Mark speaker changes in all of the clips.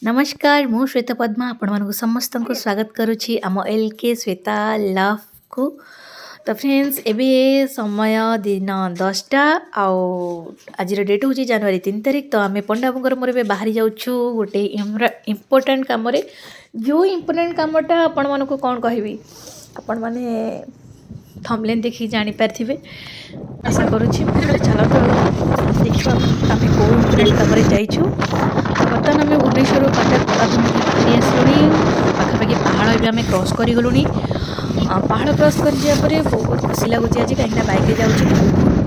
Speaker 1: नमस्कार मु श्वेता पद्मा आपण मानक समस्त को स्वागत करुछि आम एल के श्वेता लव को। तो फ्रेंड्स एबे समय दिन 10टा आउ आज डेट हूँ जनवरी 3 तारिख। तो आम पंडा बाबूर मोर ए बाहरी जाऊँ गोटे इम्पोर्टाट कम जो इम्पोर्टाट कमटा आपण मानक कौन कहबी आपण माने थंबनेल देखि जानी पारथिबे आशा करुछि। चलो तो देखिबा आम कौ इम्पोर्टाट कम जाइछु। बर्तमान आम भुवनेश्वर कटक आसलुनी पाखापाखि पहाड़ ए आम क्रॉस कर गलुनी। पहाड़ क्रॉस कर बहुत खुशी लगुच आज कहीं बैक जाऊँगी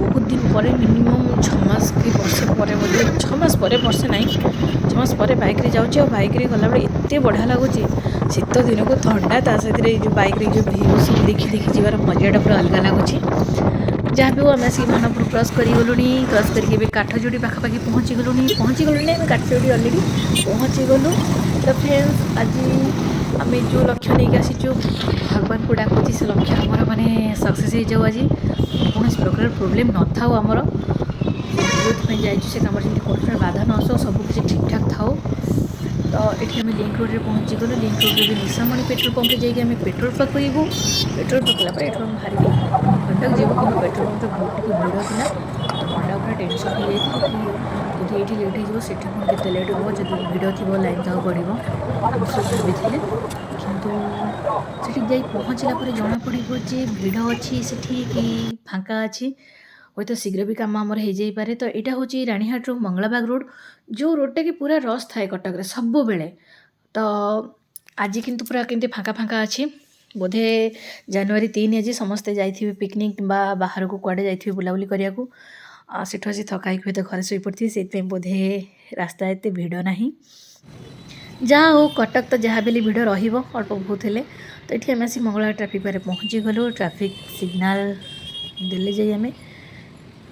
Speaker 1: बहुत दिन पर मिनिमम 6 मास कि वर्षे पर बोधे 6 मास पर वर्षे ना 6 मास पर बैक जाऊँगी। बैक गला बेले एत बढ़िया लगुच शीत दिन को ठंडा ता सहित जो बैक जो भ्यू सब देखी देखी जीवार मजाटा पूरा अलग लगुच। जहाँ भी आम आसिक मानपुर क्रॉस कर गलुनी क्रॉस करके काठजोड़ी पाखापाखि पहुँची गलुनी आम काठजोड़ी अलरेडी पहुँची गलु। तो फ्रेंड्स आज आम जो लक्ष्य नहीं आसीचु भगवान को डाकुची से लक्ष्य आमर माने सक्सेस हो जाऊ। आज कौन प्रकार प्रोब्लेम न था आमर जो जाइए से कम जमी बाधा न आसो सबकि ठीक ठाक थाओ। तो ये आम लिंक रोड में पहुँची गलु। लिंक रोड में निशामणि पेट्रोल पंप जाइए आम पेट्रोल पकईबू। पेट्रोल पकला बाहर कटक जीव कि पेट्रोल पंप बहुत टी भिड़ था। तो पंडा पूरा टेनसन हो जाती कि ये लेट हो पुणी लेट हो जब भिड़ थी लाइन तो बढ़ सब भाई किंतु सेठी जाई पहुँचला पर जना पड़ो जे भिड़ अच्छी सेठी कि फांका अच्छी हूँ तो शीघ्र भी कम आमर हो जापे। तो यहाँ हूँ रानीहाट रू मंगलाबाग रोड जो रोडटा कि पूरा रस थाए कटक सब बेले। तो आज किंतु पूरा केमती फांका फांका अच्छी बोधे जनवरी 3 आज समस्ते जाइए पिकनिक बाहर को कड़े जाइए बुलाबुली करने को सेठू आसी थकाई हुए तो घरे शोपड़ी से बोधे रास्ता एत भिड़ ना जहाँ हो कटक तो जहाँ भी भिड़ रल्प बहुत हेले। तो ये आम आसी मंगला ट्राफिक बारे पहुँची गलु। ट्राफिक सिग्नाल देले जाई आम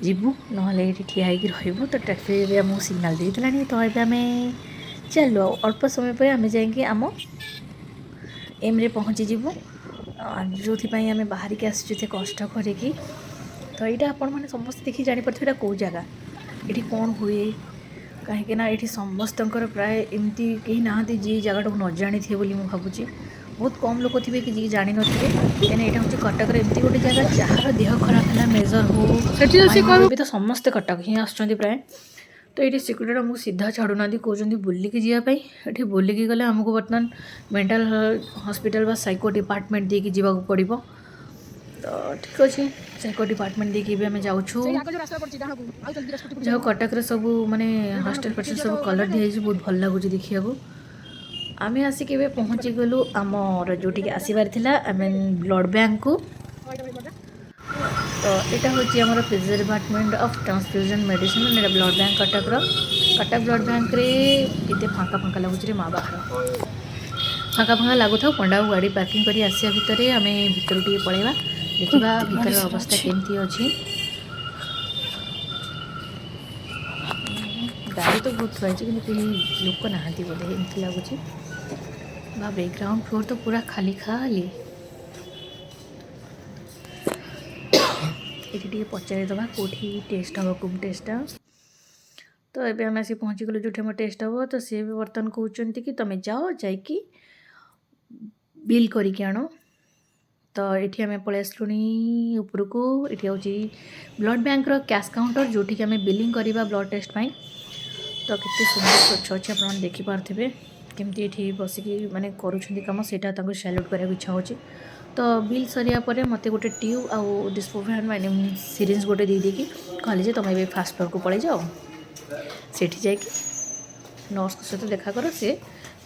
Speaker 1: जीवु ना ठिया रही। तो ट्राफिक आमको सिग्नाल देला। तो ये आम चलो अल्प समय पर आम जाइए आम एम रे पहुँची जीवु जो आम बाहर के आसते कष्ट करी। तो यहाँ आपण मैंने समस्त देखिए जापर कौ जगह ये कौन हुए कहीं ये समस्त प्राय एमती कहीं ना जी जगह न जानी थे मुझे भावुँ बहुत कम लोग थे कि जी जान थे कहीं यहाँ हूँ कटक एमती गोटे जगह जार देह खराब है मेजर हो तो समस्ते कटक ही आसुँच प्राय। तो ये सिक्यूरीटी आमको सीधा छाड़ूना कहते बुलिकी जावाई ये बुलिकी गले आमको बर्तमान मेंटल हॉस्पिटल बा साइको डिपार्टमेंट देकी जावाक पड़िबो। तो ठीक अच्छे साइको डिपार्टमेंट देखिए भी आम जाऊँ जहाँ कटक सब माने हॉस्टल पर सब कलर दिखाई बहुत भल लगुच देखा। आम आसिक पहुँची गलु आमर जोटि आसबार आम ब्लड बैंक को। तो यहाँ हूँ आम physio department of transfusion medicine blood bank Cuttack blood bank रे केते फांका फांका लगुच रे माँ बाहर फांका फांका लगुता। पंडा गाड़ी पार्किंग कर आसिया भितर आम भितर टे पलैबा देखा भितर अवस्था केमती अच्छी। गाड़ी तो बहुत थुआई कि लोक ना बोधे एमती लगुच बैकग्राउंड फ्लोर तो पूरा खाली खाली। ये पचारिदे कौटी टेस्ट हम कुम टेस्ट। तो ये आम आसी पहुँची गलु जो आम टेस्ट हम। तो सी भी बर्तमान कहते कि तुम जाओ जाकि बिल करके आण। तो ये आम पलि आसलुनी उपरको ये हूँ ब्लड बैंक कैश काउंटर जोटि आम बिलिंग करवा ब्लड टेस्ट पाई। तो केते सुंदर स्वच्छ अच्छे आप देखिपे केमती ये बसिकी माने करुँच कम से सैल्यूट कराया इच्छा हो। तो बिल सरिया पर मत गोटे ट्यूब आउ डिस्पोफैन माने सिरिंज गोटे देदेकी कहले तुम ये फास्ट फ्लोर को पलि जाओ सेठी जाकि नर्स सहित देखा कर सी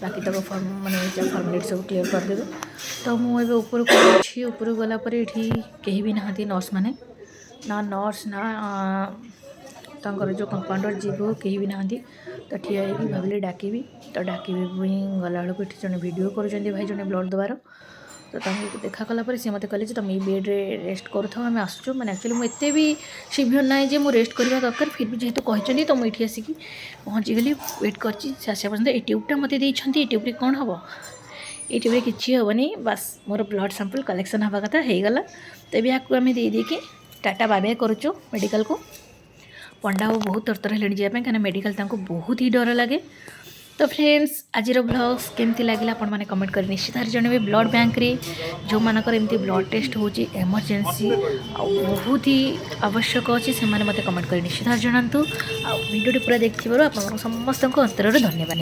Speaker 1: बाकी तक फर्म माने फर्मालिटी सब क्लीयर करदेवे। तो मुझे ऊपर को अच्छी ऊपर गलापर ये कहीं भी नहांती नर्स मैंने ना नर्स ना तांकर जो कंपाउंडर जीव कहीं भी नहांती। तो ठिया भाविली डाकिबी तो डाकिबी गला बेलू ये जन भिड कर भाई जन ब्लड देवार। तो देखा कलापर सी मत कहले तुम ये बेड रे रेस्ट करूँ आम आसुँ मैंने एक्चुअली मुझे भी सिवियर ना जे मुझे रेस्ट करवा दरकार फिर भी जेहेतु कहते तो मुझे आसिक पहुँची गली वेट कर पर्यटन। ये ट्यूबटा मत देते ट्यूब्रे कौन हम ये ट्यूब्रे किसी हेनी बस मोर ब्लड सैंपल कलेक्शन हवा कथा हो गला। तो ये आपको आम देदेकी टाटा बाय बाय करुचु मेडिकल को। पंडा बहुत तरतर है जावाई कहीं मेडिकल बहुत ही डर लगे। तो फ्रेंड्स आज ब्लॉग्स केमती लगे आपण मैंने कमेंट कर निश्चित भाव जनइबे ब्लड बैंक रे जो मानकर एमती ब्लड टेस्ट होची इमरजेंसी बहुत ही आवश्यक अच्छी से मते कमेंट कर निश्चित भाव जनातु वीडियो पूरा देखिबारु आपण समस्त अंतरर धन्यवाद।